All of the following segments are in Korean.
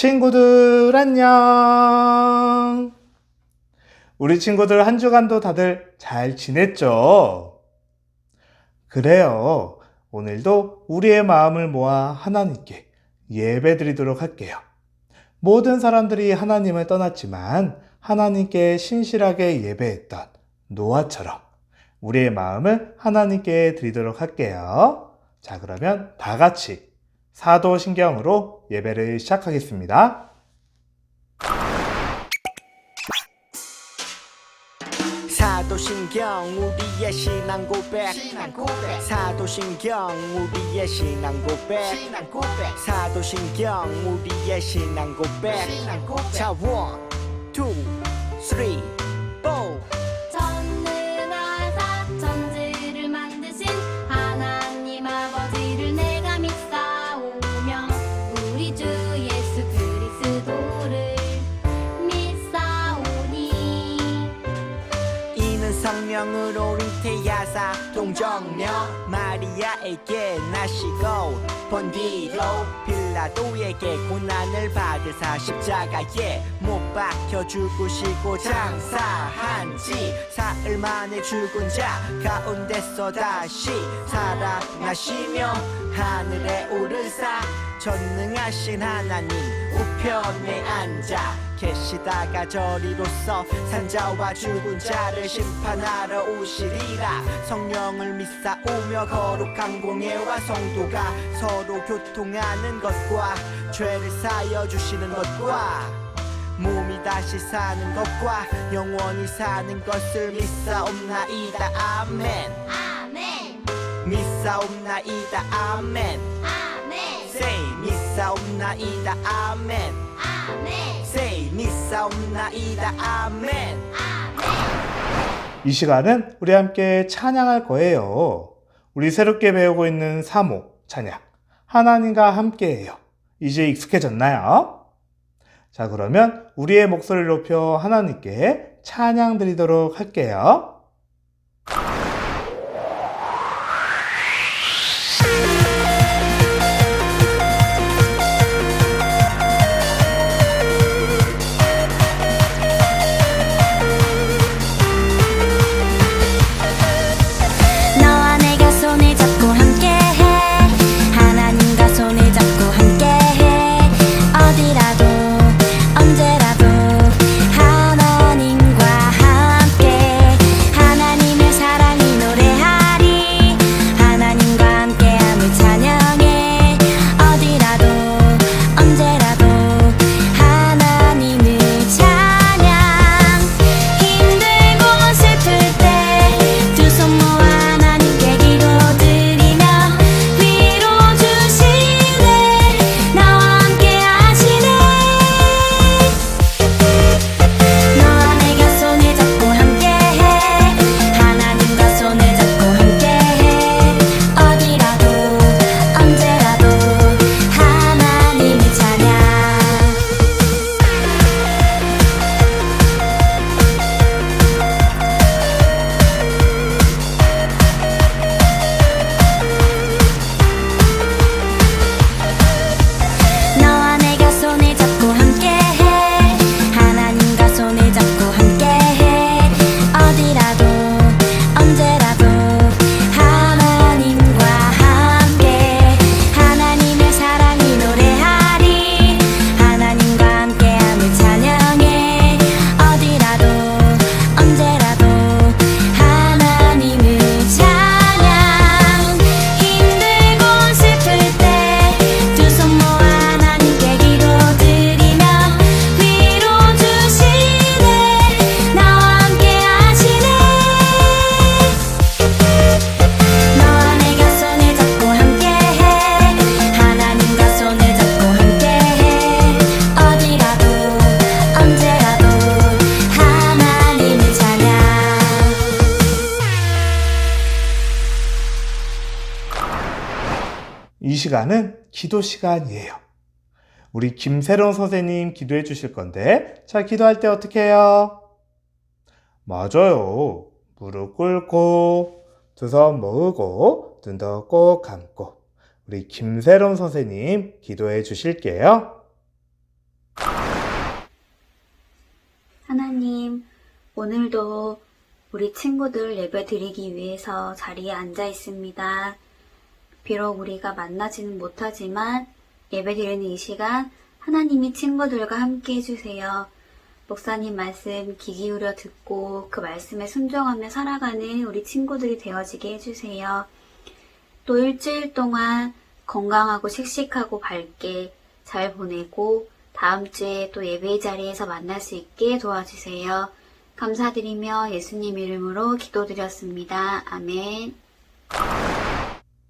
친구들 안녕. 우리 친구들 한 주간도 다들 잘 지냈죠? 그래요. 오늘도 우리의 마음을 모아 하나님께 예배드리도록 할게요. 모든 사람들이 하나님을 떠났지만 하나님께 신실하게 예배했던 노아처럼 우리의 마음을 하나님께 드리도록 할게요. 자, 그러면 다 같이 사도신경으로 예배를 시작하겠습니다. 사도신경 우리의 신앙 고백 사도신경 우리의 신앙 고백 사도신경 우리의 신앙 고백 자, 1, 2, 3, 4 전능하사 천지를 만드신 하나님 아버지를 내가 믿사오며 우리 주 예수 그리스도를 믿사오니 이는 성령으로 잉태하사 동정녀 마리아에게 나시고 본디로 빌라도에게 고난을 받으사 십자가에 못 박혀 죽으시고 장사한 지 사흘 만에 죽은 자 가운데서 다시 살아나시며 하늘에 오르사 전능하신 하나님 우편에 앉아 계시다가 저리로서 산자와 죽은 자를 심판하러 오시리라. 성령을 믿사오며 거룩한 공예와 성도가 서로 교통하는 것과 죄를 사여 주시는 것과 몸이 다시 사는 것과 영원히 사는 것을 믿사옵나이다. 아멘. 아멘 믿사옵나이다. 아멘. 아멘 Say 믿사옵나이다. 아멘. 아멘 Say 믿사옵나이다. 아멘. 이 시간은 우리 함께 찬양할 거예요. 우리 새롭게 배우고 있는 사모 찬양 하나님과 함께해요. 이제 익숙해졌나요? 자, 그러면 우리의 목소리를 높여 하나님께 찬양 드리도록 할게요. 너와 내가 손을 잡고 함께해 하나님과 손을 잡고 함께해 어디라도 언제라도 하나님과 함께 하나님의 사랑이 노래하리 하나님과 함께함을 찬양해 어디라도 언제라도 하나님을 찬양 힘들고 슬플 때 두 손 모아 하나님께 기도드리며 위로 주시네 나와 함께 하시네 너와 내가 손을 잡고 함께해 하나님과 손을 잡고 함께해 어디라도 언제라도 하나님을 찬양 너와 내가 손을 잡고 함께해 하나님과 손을 잡고 함께해 어디라도 언제라도 하나님과 함께 하나님의 사랑이 노래하리 하나님과 함께함을 찬양해 어디라도 언제라도 하나님을 찬양 힘들고 슬플 때 두 손 모아 하나님께 기도드리며 위로 주시네 나와 함께 하시네 너와 내가 손을 잡고 함께해 하나님과 손을 잡고 함께해 어디라도 언제라도 하나님을 찬양 이 시간은 기도 시간이에요. 우리 김세롱 선생님 기도해 주실 건데, 자, 기도할 때 어떻게 해요? 맞아요. 무릎 꿇고, 두 손 모으고, 눈도 꼭 감고, 우리 김세롱 선생님 기도해 주실게요. 오늘도 우리 친구들 예배 드리기 위해서 자리에 앉아 있습니다. 비록 우리가 만나지는 못하지만 예배 드리는 이 시간 하나님이 친구들과 함께 해주세요. 목사님 말씀 귀 기울여 듣고 그 말씀에 순종하며 살아가는 우리 친구들이 되어지게 해주세요. 또 일주일 동안 건강하고 씩씩하고 밝게 잘 보내고 다음 주에 또 예배의 자리에서 만날 수 있게 도와주세요. 감사드리며 예수님 이름으로 기도드렸습니다. 아멘.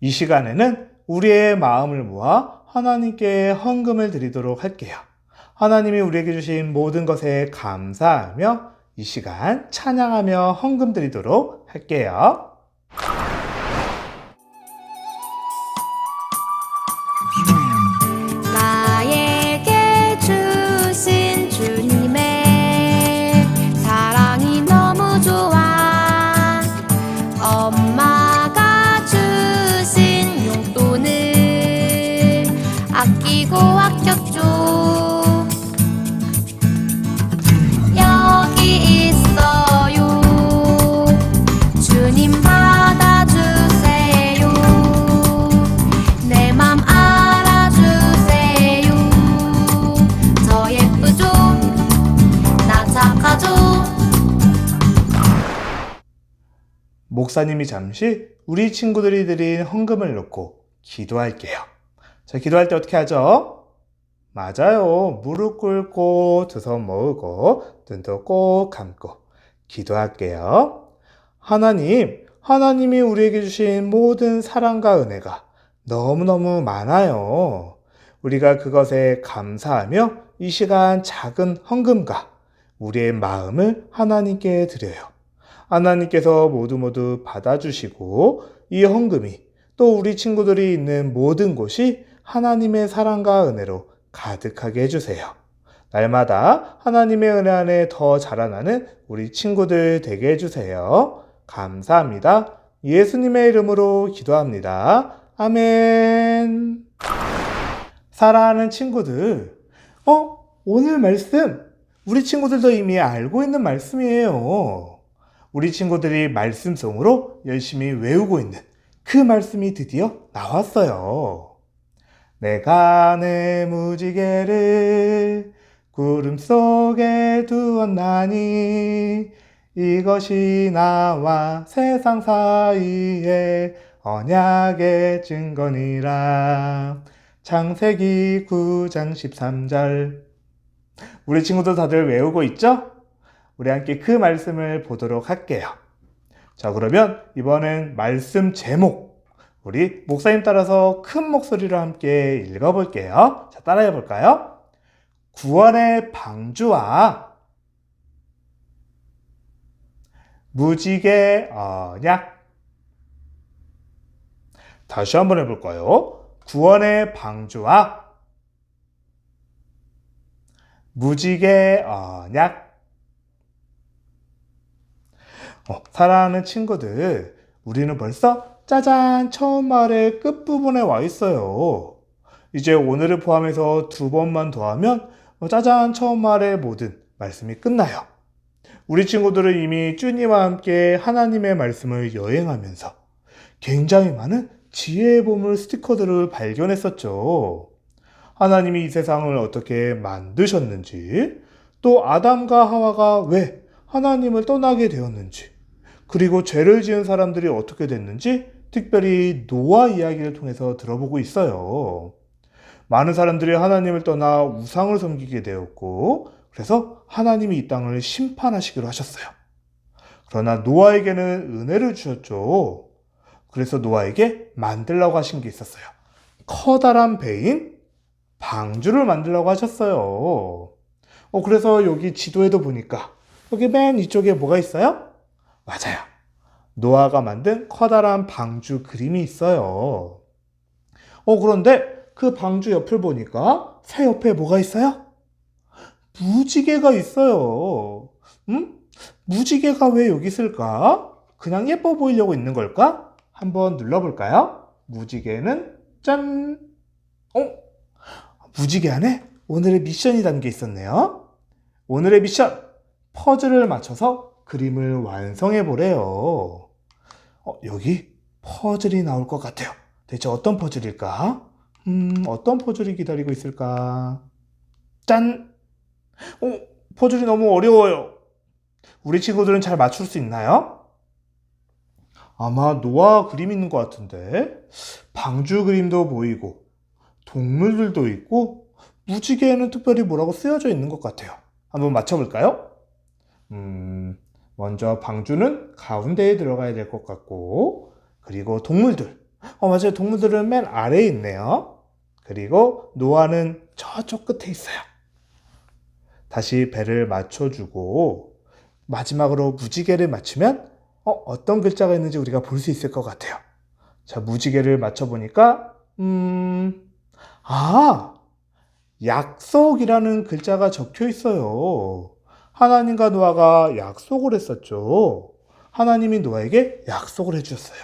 이 시간에는 우리의 마음을 모아 하나님께 헌금을 드리도록 할게요. 하나님이 우리에게 주신 모든 것에 감사하며 이 시간 찬양하며 헌금 드리도록 할게요. 나에게 주신 주님의 사랑이 너무 좋아. 엄마가 주신 용돈을 아끼고 아꼈죠. 여기 있어요. 주님 받아주세요. 내 맘 알아주세요. 저 예쁘죠? 나 착하죠? 목사님이 잠시 우리 친구들이 드린 헌금을 놓고 기도할게요. 자, 기도할 때 어떻게 하죠? 맞아요. 무릎 꿇고 두 손 모으고 눈도 꼭 감고 기도할게요. 하나님이 우리에게 주신 모든 사랑과 은혜가 너무너무 많아요. 우리가 그것에 감사하며 이 시간 작은 헌금과 우리의 마음을 하나님께 드려요. 하나님께서 모두 받아주시고 이 헌금이 또 우리 친구들이 있는 모든 곳이 하나님의 사랑과 은혜로 가득하게 해주세요. 날마다 하나님의 은혜 안에 더 자라나는 우리 친구들 되게 해주세요. 감사합니다. 예수님의 이름으로 기도합니다. 아멘. 사랑하는 친구들, 오늘 말씀 우리 친구들도 이미 알고 있는 말씀이에요. 우리 친구들이 말씀송으로 열심히 외우고 있는 그 말씀이 드디어 나왔어요. 내가 내 무지개를 구름 속에 두었나니 이것이 나와 세상 사이에 언약의 증거니라. 창세기 9장 13절. 우리 친구들 다들 외우고 있죠? 우리 함께 그 말씀을 보도록 할게요. 자, 그러면 이번엔 말씀 제목 우리 목사님 따라서 큰 목소리로 함께 읽어볼게요. 자, 따라해 볼까요? 구원의 방주와 무지개 언약. 다시 한번 해볼까요? 구원의 방주와 무지개 언약. 사랑하는 친구들, 우리는 벌써 짜잔 처음 말의 끝부분에 와 있어요. 이제 오늘을 포함해서 2번만 더하면 짜잔 처음 말의 모든 말씀이 끝나요. 우리 친구들은 이미 쭈니와 함께 하나님의 말씀을 여행하면서 굉장히 많은 지혜의 보물 스티커들을 발견했었죠. 하나님이 이 세상을 어떻게 만드셨는지, 또 아담과 하와가 왜 하나님을 떠나게 되었는지, 그리고 죄를 지은 사람들이 어떻게 됐는지 특별히 노아 이야기를 통해서 들어보고 있어요. 많은 사람들이 하나님을 떠나 우상을 섬기게 되었고, 그래서 하나님이 이 땅을 심판하시기로 하셨어요. 그러나 노아에게는 은혜를 주셨죠. 그래서 노아에게 만들라고 하신 게 있었어요. 커다란 배인 방주를 만들라고 하셨어요. 그래서 여기 지도에도 보니까 여기 맨 이쪽에 뭐가 있어요? 맞아요. 노아가 만든 커다란 방주 그림이 있어요. 그런데 그 방주 옆을 보니까 새 옆에 뭐가 있어요? 무지개가 있어요. 무지개가 왜 여기 있을까? 그냥 예뻐 보이려고 있는 걸까? 한번 눌러볼까요? 무지개는 짠! 무지개 안에 오늘의 미션이 담겨 있었네요. 오늘의 미션! 퍼즐을 맞춰서 그림을 완성해 보래요. 여기 퍼즐이 나올 것 같아요. 대체 어떤 퍼즐일까? 어떤 퍼즐이 기다리고 있을까? 짠! 퍼즐이 너무 어려워요. 우리 친구들은 잘 맞출 수 있나요? 아마 노아 그림 있는 것 같은데 방주 그림도 보이고 동물들도 있고 무지개에는 특별히 뭐라고 쓰여져 있는 것 같아요. 한번 맞춰볼까요? 먼저 방주는 가운데에 들어가야 될 것 같고, 그리고 동물들. 맞아요. 동물들은 맨 아래에 있네요. 그리고 노아는 저쪽 끝에 있어요. 다시 배를 맞춰주고 마지막으로 무지개를 맞추면 어떤 글자가 있는지 우리가 볼 수 있을 것 같아요. 자, 무지개를 맞춰보니까 약속이라는 글자가 적혀 있어요. 하나님과 노아가 약속을 했었죠. 하나님이 노아에게 약속을 해주셨어요.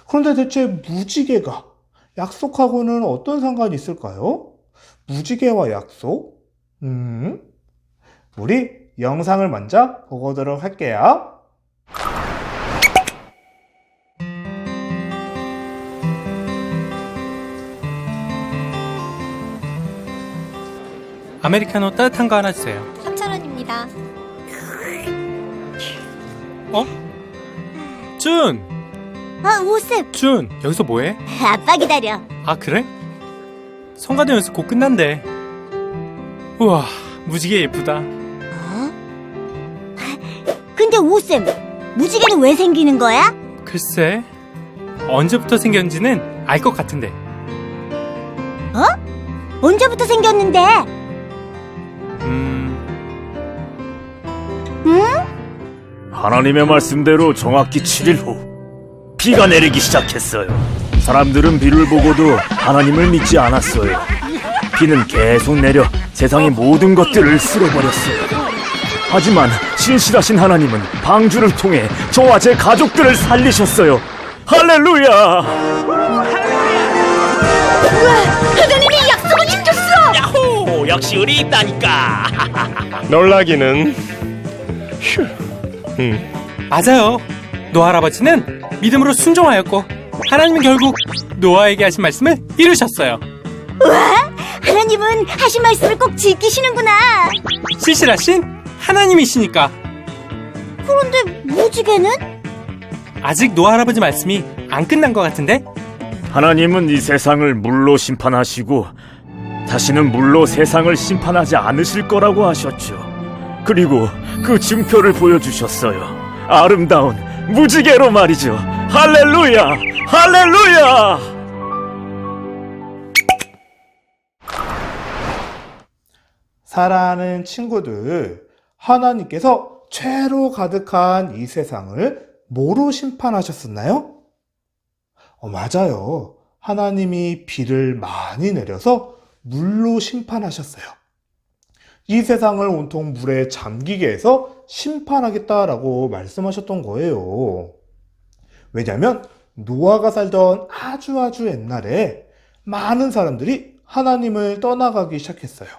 그런데 대체 무지개가 약속하고는 어떤 상관이 있을까요? 무지개와 약속? 우리 영상을 먼저 보고 오도록 할게요. 아메리카노 따뜻한 거 하나 주세요. 3,000원입니다. 준! 오셉! 준! 여기서 뭐해? 아빠 기다려. 아, 그래? 성가대 연습 곧 끝난대. 우와, 무지개 예쁘다. 근데 오쌤, 무지개는 왜 생기는 거야? 글쎄, 언제부터 생겼는지는 알 것 같은데. 언제부터 생겼는데? 하나님의 말씀대로 정확히 7일 후 비가 내리기 시작했어요. 사람들은 비를 보고도 하나님을 믿지 않았어요. 비는 계속 내려 세상의 모든 것들을 쓸어버렸어요. 하지만 신실하신 하나님은 방주를 통해 저와 제 가족들을 살리셨어요. 할렐루야! 하나님이 약속을 지켰어! 야호! 역시 우리 있다니까! 놀라기는 맞아요. 노아 할아버지는 믿음으로 순종하였고, 하나님은 결국 노아에게 하신 말씀을 이루셨어요. 하나님은 하신 말씀을 꼭 지키시는구나. 신실하신 하나님이시니까. 그런데 무지개는? 아직 노아 할아버지 말씀이 안 끝난 것 같은데? 하나님은 이 세상을 물로 심판하시고 다시는 물로 세상을 심판하지 않으실 거라고 하셨죠. 그리고 그 증표를 보여주셨어요. 아름다운 무지개로 말이죠. 할렐루야! 할렐루야! 사랑하는 친구들, 하나님께서 죄로 가득한 이 세상을 뭐로 심판하셨었나요? 맞아요. 하나님이 비를 많이 내려서 물로 심판하셨어요. 이 세상을 온통 물에 잠기게 해서 심판하겠다라고 말씀하셨던 거예요. 왜냐하면 노아가 살던 아주 옛날에 많은 사람들이 하나님을 떠나가기 시작했어요.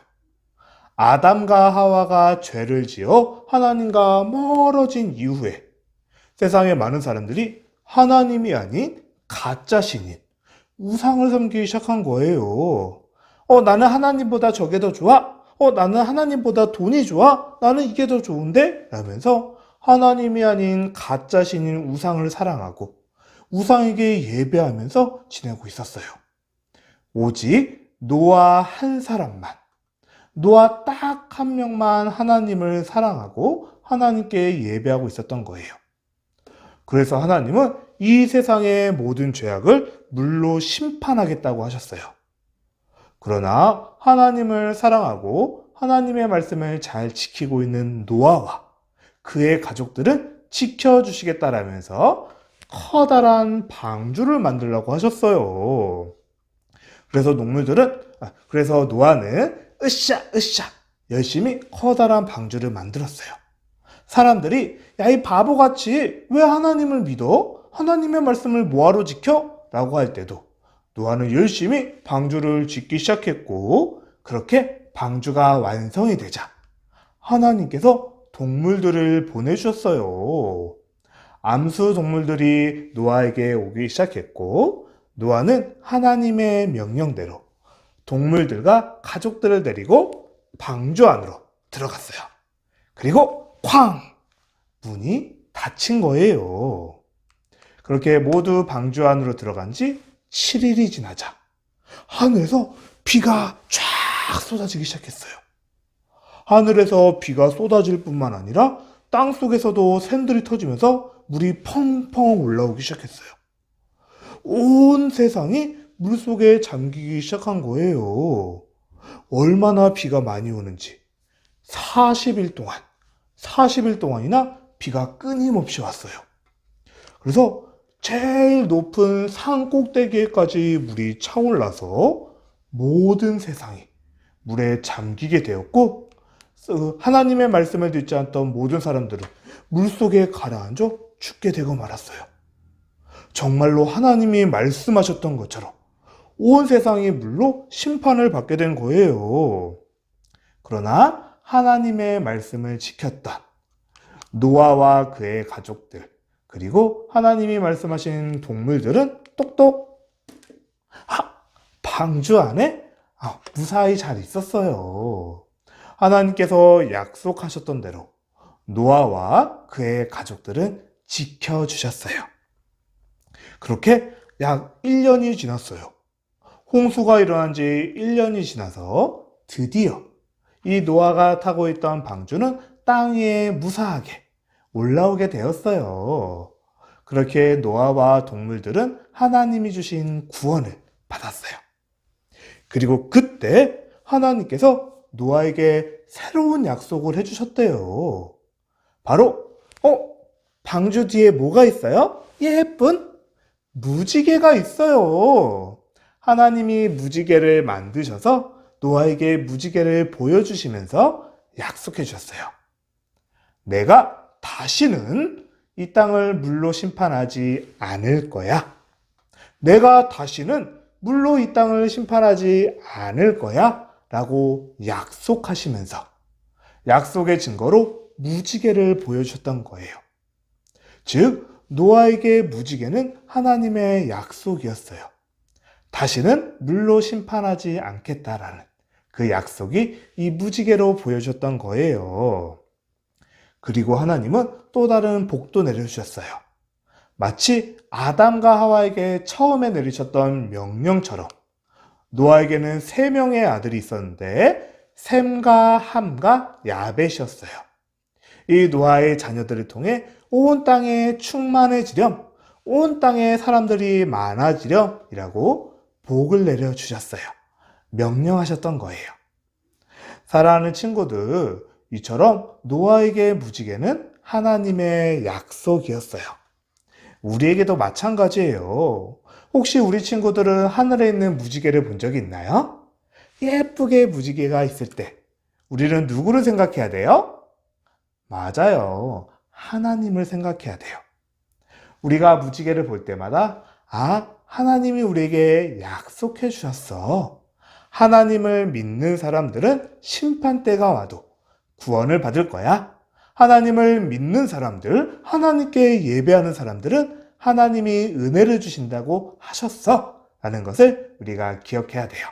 아담과 하와가 죄를 지어 하나님과 멀어진 이후에 세상의 많은 사람들이 하나님이 아닌 가짜 신인, 우상을 섬기기 시작한 거예요. 나는 하나님보다 저게 더 좋아? 나는 하나님보다 돈이 좋아? 나는 이게 더 좋은데? 라면서 하나님이 아닌 가짜 신인 우상을 사랑하고 우상에게 예배하면서 지내고 있었어요. 오직 노아 한 사람만, 노아 딱 한 명만 하나님을 사랑하고 하나님께 예배하고 있었던 거예요. 그래서 하나님은 이 세상의 모든 죄악을 물로 심판하겠다고 하셨어요. 그러나 하나님을 사랑하고 하나님의 말씀을 잘 지키고 있는 노아와 그의 가족들은 지켜주시겠다라면서 커다란 방주를 만들려고 하셨어요. 그래서 노아는 으쌰 열심히 커다란 방주를 만들었어요. 사람들이 야, 이 바보같이 왜 하나님을 믿어? 하나님의 말씀을 뭐하러 지켜? 라고 할 때도 노아는 열심히 방주를 짓기 시작했고, 그렇게 방주가 완성이 되자 하나님께서 동물들을 보내주셨어요. 암수 동물들이 노아에게 오기 시작했고, 노아는 하나님의 명령대로 동물들과 가족들을 데리고 방주 안으로 들어갔어요. 그리고 쾅! 문이 닫힌 거예요. 그렇게 모두 방주 안으로 들어간 지 7일이 지나자 하늘에서 비가 쫙 쏟아지기 시작했어요. 하늘에서 비가 쏟아질 뿐만 아니라 땅 속에서도 샘들이 터지면서 물이 펑펑 올라오기 시작했어요. 온 세상이 물속에 잠기기 시작한 거예요. 얼마나 비가 많이 오는지 40일 동안이나 비가 끊임없이 왔어요. 그래서 제일 높은 산 꼭대기에까지 물이 차올라서 모든 세상이 물에 잠기게 되었고, 하나님의 말씀을 듣지 않던 모든 사람들은 물속에 가라앉아 죽게 되고 말았어요. 정말로 하나님이 말씀하셨던 것처럼 온 세상이 물로 심판을 받게 된 거예요. 그러나 하나님의 말씀을 지켰던 노아와 그의 가족들, 그리고 하나님이 말씀하신 동물들은 똑똑 방주 안에 무사히 잘 있었어요. 하나님께서 약속하셨던 대로 노아와 그의 가족들은 지켜주셨어요. 그렇게 약 1년이 지났어요. 홍수가 일어난 지 1년이 지나서 드디어 이 노아가 타고 있던 방주는 땅 위에 무사하게 올라오게 되었어요. 그렇게 노아와 동물들은 하나님이 주신 구원을 받았어요. 그리고 그때 하나님께서 노아에게 새로운 약속을 해주셨대요. 바로 방주 뒤에 뭐가 있어요? 예쁜 무지개가 있어요. 하나님이 무지개를 만드셔서 노아에게 무지개를 보여주시면서 약속해 주셨어요. 내가 다시는 이 땅을 물로 심판하지 않을 거야. 내가 다시는 물로 이 땅을 심판하지 않을 거야. 라고 약속하시면서 약속의 증거로 무지개를 보여주셨던 거예요. 즉, 노아에게 무지개는 하나님의 약속이었어요. 다시는 물로 심판하지 않겠다라는 그 약속이 이 무지개로 보여주셨던 거예요. 그리고 하나님은 또 다른 복도 내려주셨어요. 마치 아담과 하와에게 처음에 내리셨던 명령처럼 노아에게는 3명의 아들이 있었는데 셈과 함과 야벳이었어요. 이 노아의 자녀들을 통해 온 땅에 충만해지렴, 온 땅에 사람들이 많아지렴이라고 복을 내려주셨어요. 명령하셨던 거예요. 사랑하는 친구들, 이처럼 노아에게 무지개는 하나님의 약속이었어요. 우리에게도 마찬가지예요. 혹시 우리 친구들은 하늘에 있는 무지개를 본 적이 있나요? 예쁘게 무지개가 있을 때 우리는 누구를 생각해야 돼요? 맞아요. 하나님을 생각해야 돼요. 우리가 무지개를 볼 때마다 하나님이 우리에게 약속해 주셨어. 하나님을 믿는 사람들은 심판 때가 와도 구원을 받을 거야. 하나님을 믿는 사람들, 하나님께 예배하는 사람들은 하나님이 은혜를 주신다고 하셨어. 라는 것을 우리가 기억해야 돼요.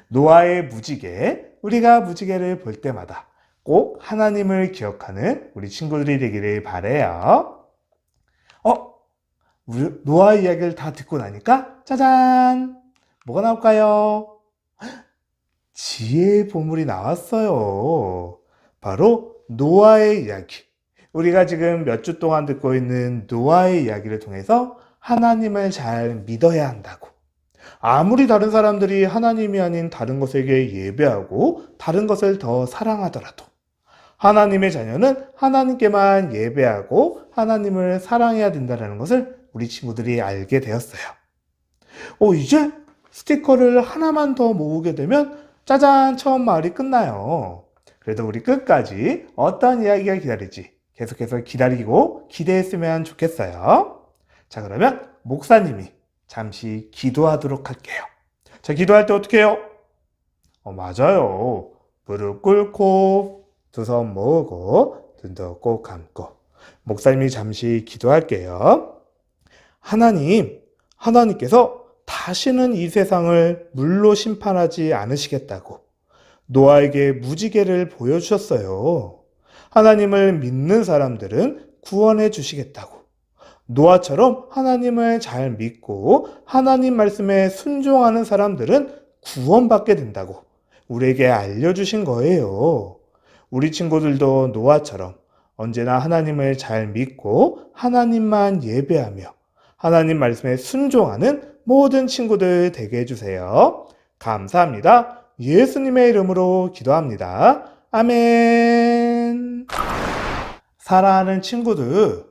노아의 무지개, 우리가 무지개를 볼 때마다 꼭 하나님을 기억하는 우리 친구들이 되기를 바라요. 우리 노아 이야기를 다 듣고 나니까 짜잔! 뭐가 나올까요? 지혜의 보물이 나왔어요. 바로 노아의 이야기. 우리가 지금 몇 주 동안 듣고 있는 노아의 이야기를 통해서 하나님을 잘 믿어야 한다고. 아무리 다른 사람들이 하나님이 아닌 다른 것에게 예배하고 다른 것을 더 사랑하더라도 하나님의 자녀는 하나님께만 예배하고 하나님을 사랑해야 된다는 것을 우리 친구들이 알게 되었어요. 이제 스티커를 하나만 더 모으게 되면 짜잔! 처음 말이 끝나요. 그래도 우리 끝까지 어떤 이야기가 기다릴지 계속해서 기다리고 기대했으면 좋겠어요. 자, 그러면 목사님이 잠시 기도하도록 할게요. 자, 기도할 때 어떻게 해요? 맞아요. 무릎 꿇고 두 손 모으고 눈도 꼭 감고 목사님이 잠시 기도할게요. 하나님께서 다시는 이 세상을 물로 심판하지 않으시겠다고 노아에게 무지개를 보여주셨어요. 하나님을 믿는 사람들은 구원해 주시겠다고. 노아처럼 하나님을 잘 믿고 하나님 말씀에 순종하는 사람들은 구원받게 된다고 우리에게 알려주신 거예요. 우리 친구들도 노아처럼 언제나 하나님을 잘 믿고 하나님만 예배하며 하나님 말씀에 순종하는 모든 친구들 되게 해주세요. 감사합니다. 예수님의 이름으로 기도합니다. 아멘. 사랑하는 친구들,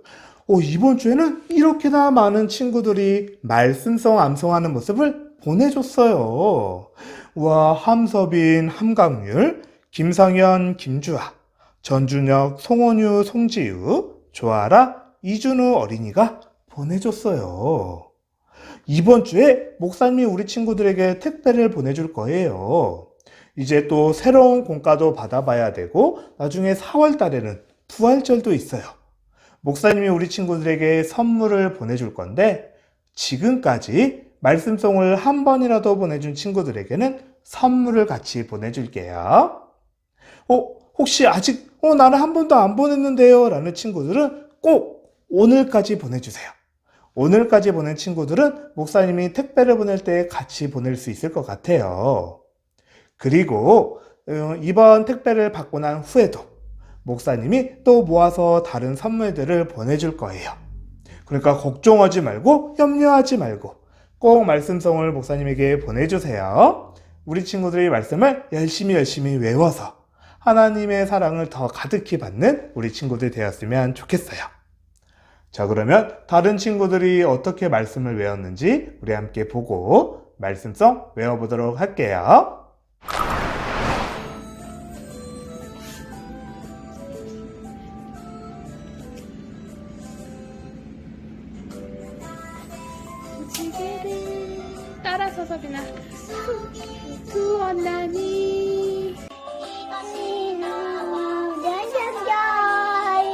이번 주에는 이렇게나 많은 친구들이 말씀성 암송하는 모습을 보내줬어요. 와, 함서빈, 함강률, 김상현, 김주아, 전준혁, 송원유, 송지유, 조아라, 이준우 어린이가 보내줬어요. 이번 주에 목사님이 우리 친구들에게 택배를 보내줄 거예요. 이제 또 새로운 공과도 받아봐야 되고 나중에 4월 달에는 부활절도 있어요. 목사님이 우리 친구들에게 선물을 보내줄 건데 지금까지 말씀송을 한 번이라도 보내준 친구들에게는 선물을 같이 보내줄게요. 혹시 아직 나는 한 번도 안 보냈는데요 라는 친구들은 꼭 오늘까지 보내주세요. 오늘까지 보낸 친구들은 목사님이 택배를 보낼 때 같이 보낼 수 있을 것 같아요. 그리고 이번 택배를 받고 난 후에도 목사님이 또 모아서 다른 선물들을 보내줄 거예요. 그러니까 걱정하지 말고 염려하지 말고 꼭 말씀송을 목사님에게 보내주세요. 우리 친구들이 말씀을 열심히 외워서 하나님의 사랑을 더 가득히 받는 우리 친구들 되었으면 좋겠어요. 자, 그러면 다른 친구들이 어떻게 말씀을 외웠는지 우리 함께 보고 말씀송 외워보도록 할게요. 무지개를 따라서 서빈아 구원하니 이것이 나와 내 생각에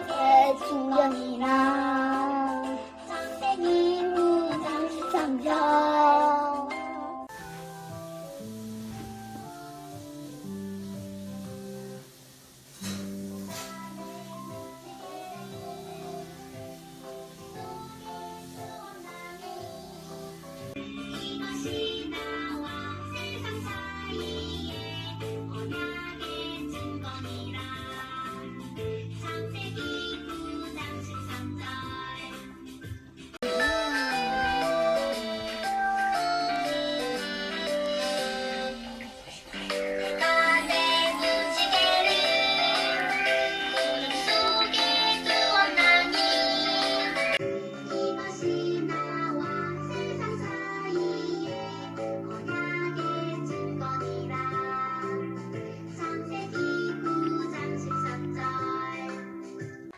내 충전이나 창세기 9장 13절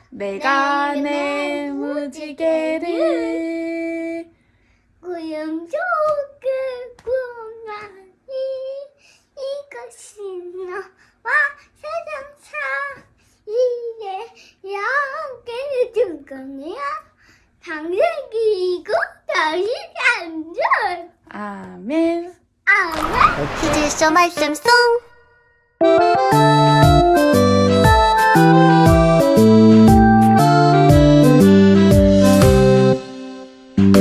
내가 내 무지개를 구름 속에 보나니 이것이 나와 세상 사이에 양게 준 거냐 당연히고 다시 안절 아멘. 아멘 퀴즈쇼 말씀송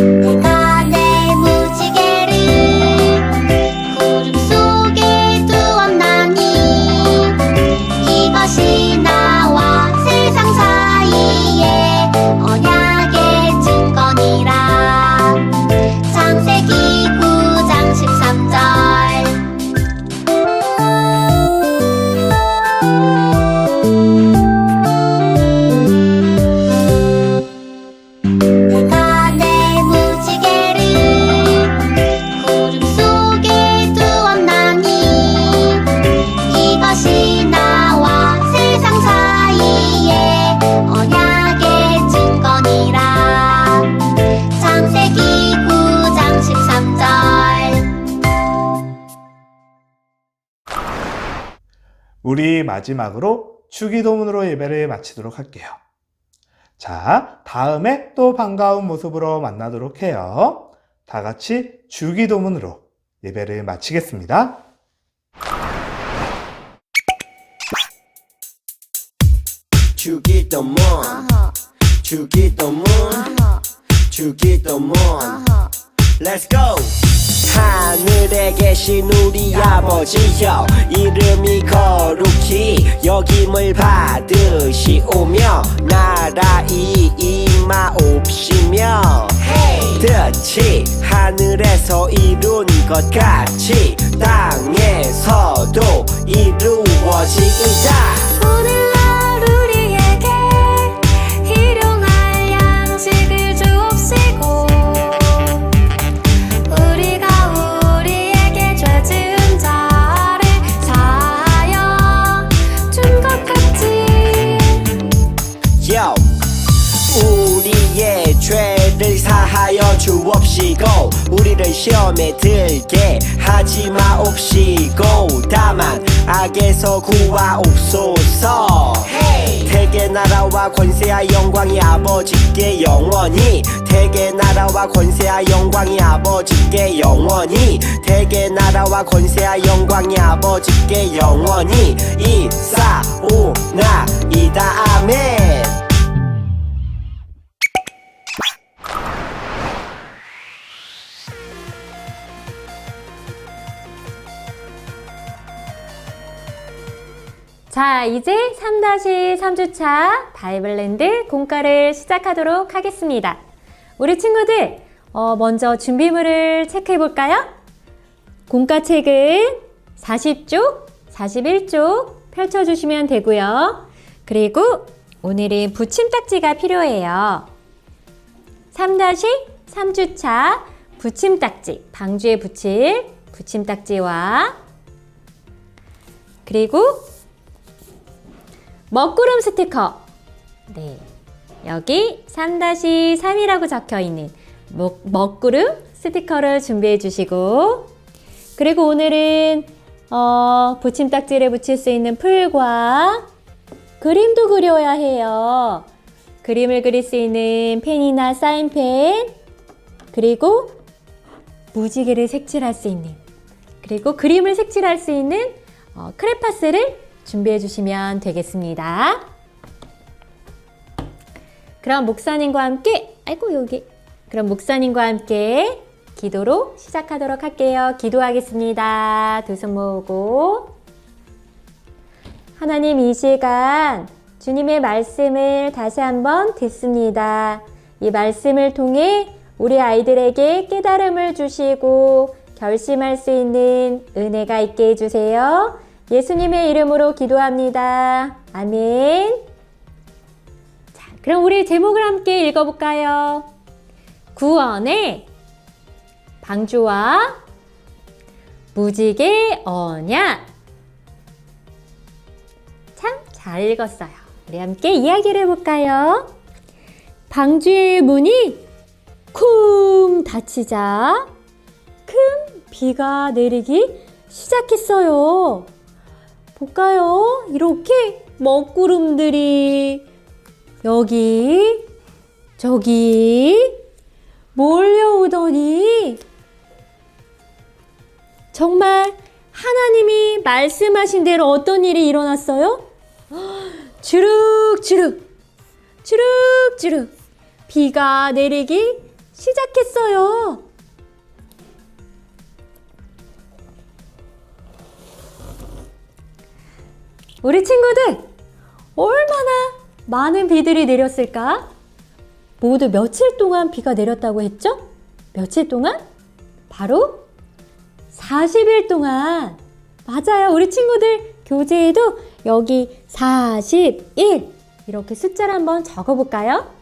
내가 내 무지개를 구름 속에 두었나니 이것이 나와 세상 사이에 언약의 증거니라. 창세기 9장 13절 우리 마지막으로 주기도문으로 예배를 마치도록 할게요. 자, 다음에 또 반가운 모습으로 만나도록 해요. 다 같이 주기도문으로 예배를 마치겠습니다. 주기도문 주기도문 주기도문 Let's go! 하늘에 계신 우리 아버지여 이름이 거룩히 여김을 받으시오며 나라이 임하옵시며 뜻이 하늘에서 이룬 것 같이 땅에서도 이루어지이다. 오늘날 우리에게 일용할 양식을 주옵시고 우리가 우리에게 죄 지은 자를 사하여 준 것 같이 Yo. 우리의 죄를 사하여 주옵시고 우리를 시험에 들게 하지 마옵시고 다만 악에서 구하옵소서. 대개 나라와 권세와 영광이 아버지께 영원히 대개 나라와 권세와 영광이 아버지께 영원히 대개 나라와 권세와 영광이 아버지께 영원히 이사오나이다. 아멘. 자, 이제 3-3주차 바이블랜드 공과를 시작하도록 하겠습니다. 우리 친구들, 먼저 준비물을 체크해 볼까요? 공과책은 40쪽, 41쪽 펼쳐주시면 되고요. 그리고 오늘은 붙임딱지가 필요해요. 3-3주차 붙임딱지, 방주에 붙일 붙임딱지와 그리고 먹구름 스티커. 네, 여기 3-3이라고 적혀 있는 먹구름 스티커를 준비해 주시고 그리고 오늘은 붙임딱지를 붙일 수 있는 풀과 그림도 그려야 해요. 그림을 그릴 수 있는 펜이나 사인펜 그리고 무지개를 색칠할 수 있는 그리고 그림을 색칠할 수 있는 크레파스를 준비해 주시면 되겠습니다. 그럼 목사님과 함께 그럼 목사님과 함께 기도로 시작하도록 할게요. 기도하겠습니다. 두 손 모으고 하나님, 이 시간 주님의 말씀을 다시 한번 듣습니다. 이 말씀을 통해 우리 아이들에게 깨달음을 주시고 결심할 수 있는 은혜가 있게 해주세요. 예수님의 이름으로 기도합니다. 아멘. 자, 그럼 우리 제목을 함께 읽어볼까요? 구원의 방주와 무지개 언약. 참 잘 읽었어요. 우리 함께 이야기를 해볼까요? 방주의 문이 쿵 닫히자 큰 비가 내리기 시작했어요. 볼까요? 이렇게 먹구름들이 여기 저기 몰려오더니 정말 하나님이 말씀하신 대로 어떤 일이 일어났어요? 주룩주룩 주룩주룩 비가 내리기 시작했어요. 우리 친구들, 얼마나 많은 비들이 내렸을까? 모두 며칠 동안 비가 내렸다고 했죠? 며칠 동안? 바로 40일 동안. 맞아요. 우리 친구들 교재에도 여기 41 이렇게 숫자를 한번 적어볼까요?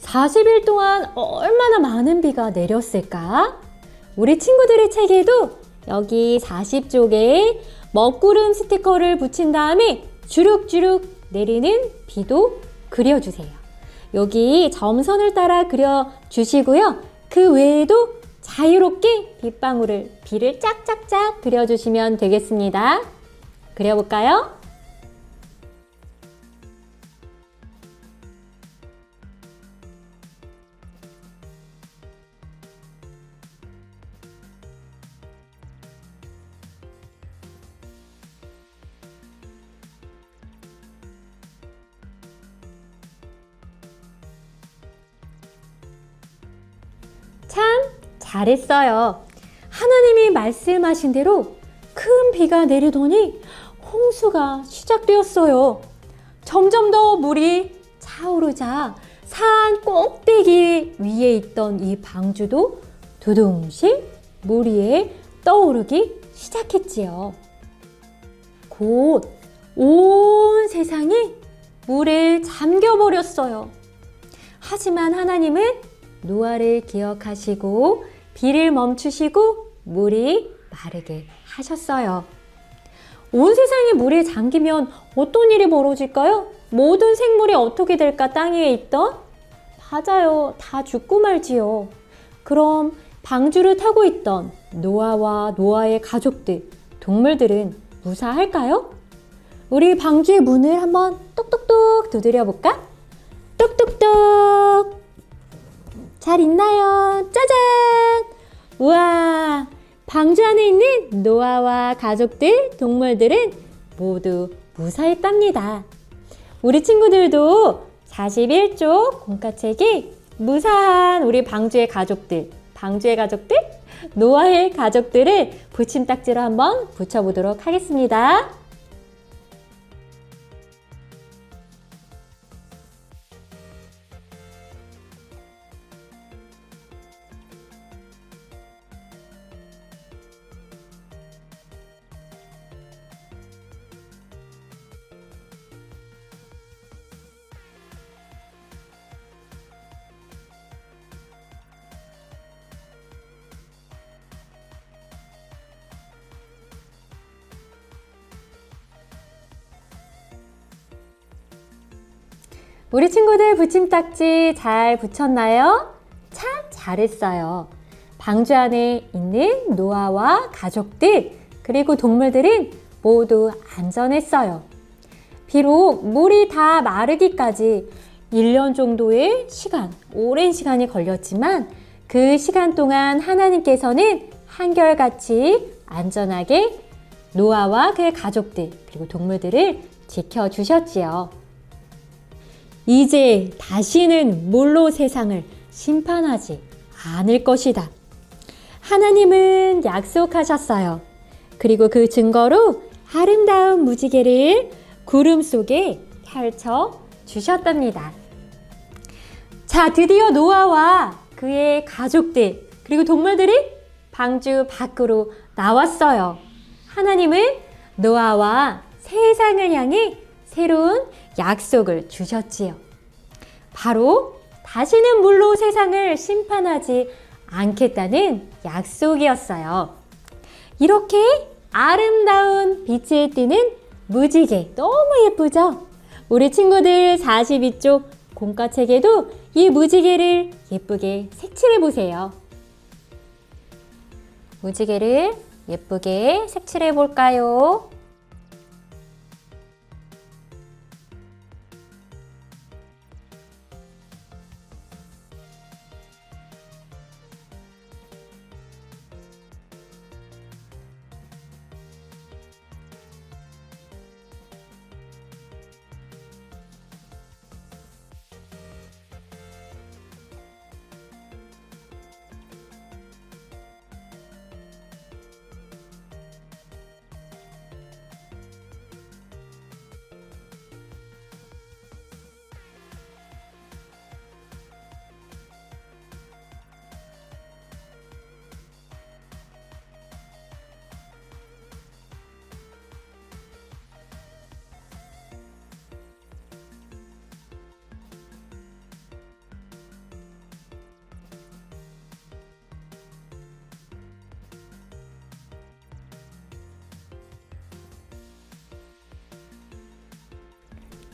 (40일) 동안 얼마나 많은 비가 내렸을까? 우리 친구들의 책에도 여기 40쪽에 먹구름 스티커를 붙인 다음에 주룩주룩 내리는 비도 그려주세요. 여기 점선을 따라 그려주시고요. 그 외에도 자유롭게 비를 짝짝짝 그려주시면 되겠습니다. 그려볼까요? 참 잘했어요. 하나님이 말씀하신 대로 큰 비가 내리더니 홍수가 시작되었어요. 점점 더 물이 차오르자 산 꼭대기 위에 있던 이 방주도 두둥실 물 위에 떠오르기 시작했지요. 곧 온 세상이 물에 잠겨버렸어요. 하지만 하나님은 노아를 기억하시고 비를 멈추시고 물이 마르게 하셨어요. 온 세상이 물에 잠기면 어떤 일이 벌어질까요? 모든 생물이 어떻게 될까? 땅 위에 있던? 맞아요. 다 죽고 말지요. 그럼 방주를 타고 있던 노아와 노아의 가족들, 동물들은 무사할까요? 우리 방주의 문을 한번 똑똑똑 두드려 볼까? 똑똑똑! 잘 있나요? 짜잔! 우와! 방주 안에 있는 노아와 가족들, 동물들은 모두 무사했답니다. 우리 친구들도 41쪽 공과책에 무사한 우리 방주의 가족들, 노아의 가족들을 붙임딱지로 한번 붙여보도록 하겠습니다. 우리 친구들 붙임딱지 잘 붙였나요? 참 잘했어요. 방주 안에 있는 노아와 가족들 그리고 동물들은 모두 안전했어요. 비록 물이 다 마르기까지 1년 정도의 시간, 오랜 시간이 걸렸지만 그 시간 동안 하나님께서는 한결같이 안전하게 노아와 그의 가족들 그리고 동물들을 지켜주셨지요. 이제 다시는 물로 세상을 심판하지 않을 것이다. 하나님은 약속하셨어요. 그리고 그 증거로 아름다운 무지개를 구름 속에 펼쳐 주셨답니다. 자, 드디어 노아와 그의 가족들 그리고 동물들이 방주 밖으로 나왔어요. 하나님은 노아와 세상을 향해 새로운 약속을 주셨지요. 바로 다시는 물로 세상을 심판하지 않겠다는 약속이었어요. 이렇게 아름다운 빛을 띠는 무지개 너무 예쁘죠? 우리 친구들 42쪽 공과책에도 이 무지개를 예쁘게 색칠해 보세요. 무지개를 예쁘게 색칠해 볼까요?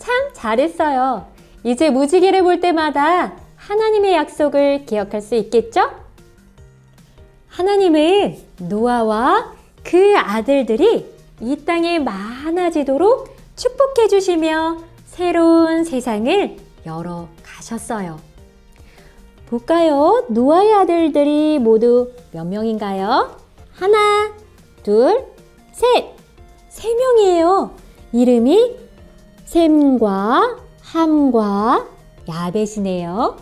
참 잘했어요. 이제 무지개를 볼 때마다 하나님의 약속을 기억할 수 있겠죠? 하나님은 노아와 그 아들들이 이 땅에 많아지도록 축복해 주시며 새로운 세상을 열어 가셨어요. 볼까요? 노아의 아들들이 모두 몇 명인가요? 하나, 둘, 셋! 3명이에요. 이름이 셈과 함과 야벳이네요.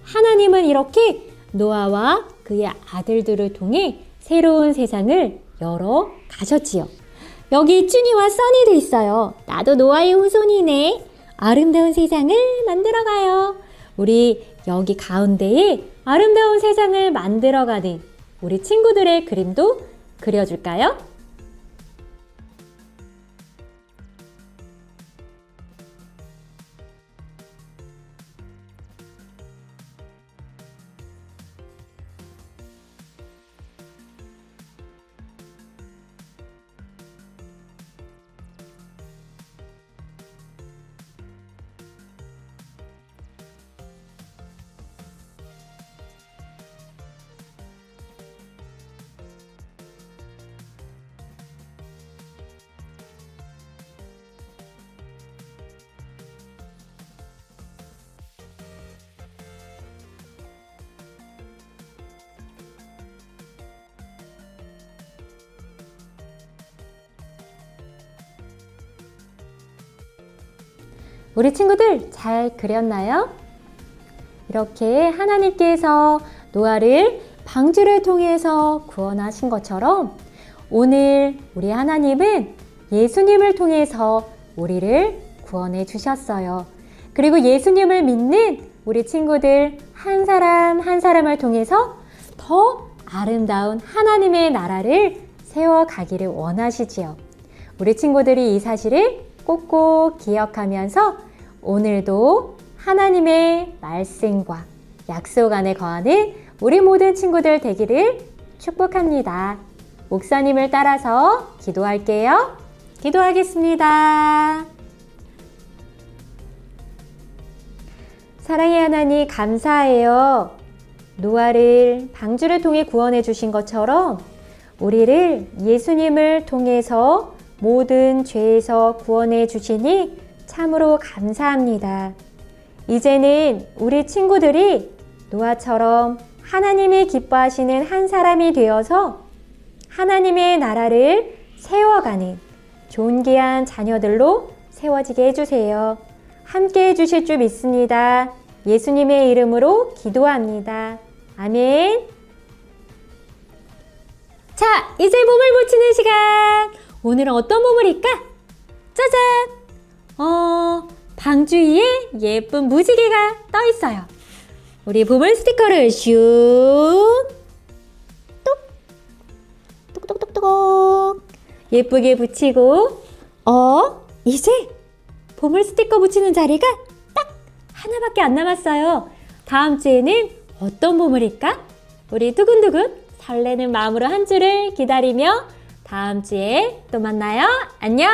하나님은 이렇게 노아와 그의 아들들을 통해 새로운 세상을 열어 가셨지요. 여기 쭈니와 써니도 있어요. 나도 노아의 후손이네. 아름다운 세상을 만들어가요. 우리 여기 가운데에 아름다운 세상을 만들어가는 우리 친구들의 그림도 그려줄까요? 우리 친구들 잘 그렸나요? 이렇게 하나님께서 노아를 방주를 통해서 구원하신 것처럼 오늘 우리 하나님은 예수님을 통해서 우리를 구원해 주셨어요. 그리고 예수님을 믿는 우리 친구들 한 사람 한 사람을 통해서 더 아름다운 하나님의 나라를 세워가기를 원하시지요. 우리 친구들이 이 사실을 꼭꼭 기억하면서 오늘도 하나님의 말씀과 약속 안에 거하는 우리 모든 친구들 되기를 축복합니다. 목사님을 따라서 기도할게요. 기도하겠습니다. 사랑의 하나님 감사해요. 노아를 방주를 통해 구원해 주신 것처럼 우리를 예수님을 통해서 모든 죄에서 구원해 주시니 참으로 감사합니다. 이제는 우리 친구들이 노아처럼 하나님이 기뻐하시는 한 사람이 되어서 하나님의 나라를 세워가는 존귀한 자녀들로 세워지게 해주세요. 함께 해주실 줄 믿습니다. 예수님의 이름으로 기도합니다. 아멘. 자, 이제 몸을 붙이는 시간. 오늘은 어떤 보물일까? 짜잔! 방주 위에 예쁜 무지개가 떠 있어요. 우리 보물 스티커를 슉! 똑똑똑똑! 예쁘게 붙이고, 이제 보물 스티커 붙이는 자리가 딱 하나밖에 안 남았어요. 다음 주에는 어떤 보물일까? 우리 두근두근 설레는 마음으로 한 주를 기다리며 다음 주에 또 만나요. 안녕!